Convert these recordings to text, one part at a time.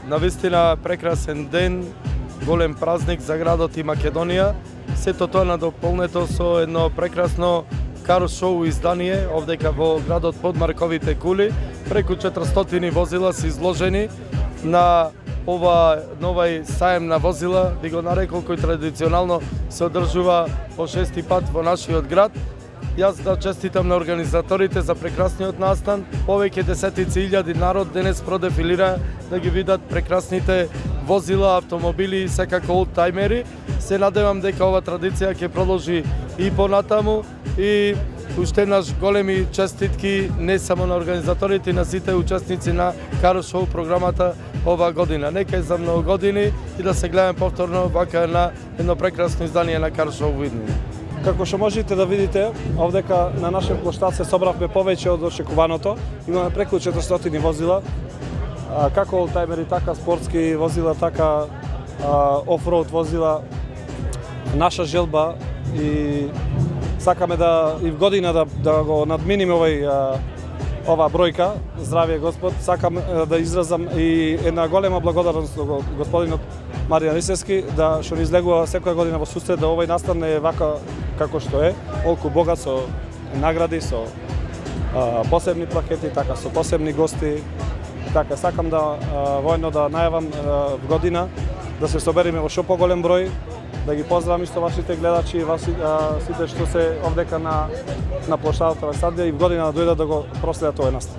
навистина прекрасен ден, голем празник за градот и Македонија. Сето тоа надополнето со едно прекрасно кар шоу издание овдека во градот под Марковите кули. Преку 400 возила се изложени на новај саем на возила, би го нарекол, кој традиционално се одржува по 6-ти пат во нашиот град. Јас да честитам на организаторите за прекрасниот настан. Повеќе десетици илјади народ денес продефилира да ги видат прекрасните возила, автомобили и секако олдтаймери. Се надевам дека ова традиција ќе продолжи и понатаму и уште еднаш големи честитки не само на организаторите, и на сите учесници на Кар Шоу програмата ова година. Нека е за многу години и да се гледаме повторно вака на едно прекрасно издание на Кар Шоу Виднина. Како што можете да видите, овдека на нашиот площад се собравме повеќе од очекуваното. Имаме преку 400 возила, како олдтаймери, така спортски возила, така офроуд возила. Наша желба и сакаме да и в година да го надминиме ова бројка. Здравје Господ, сакам да изразам и една голема благодарност до господинот Маријан Рисевски да што ни излегува секоја година во сусрет да овој настан е вака како што е, олку богат со награди, со посебни плакети, така со посебни гости. Така сакам да воедно да најавам в година да се собериме во што поголем број, да ги поздравам исто вашите гледачи и сите што се овдека на площадот Александрија и в година да дојдат да го проследат овој настан.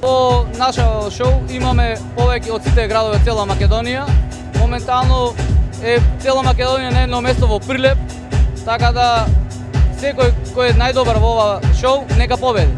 Во нашето шоу имаме повеќе од сите градови цела Македонија. Моментално е цела Македонија на едно место во Прилеп, така да секој кој е најдобар во ова шоу нека победи.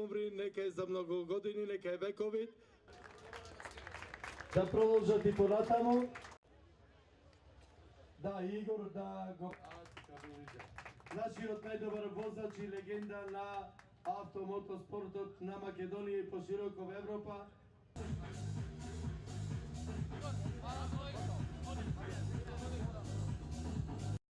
umri, neka je za mnogo godini, neka je vekovit. Da продолжат понатаму. Да, Игор, да го... Нашиот најдобар возач и легенда на автомотоспортот на Македонија и пошироко во Европа.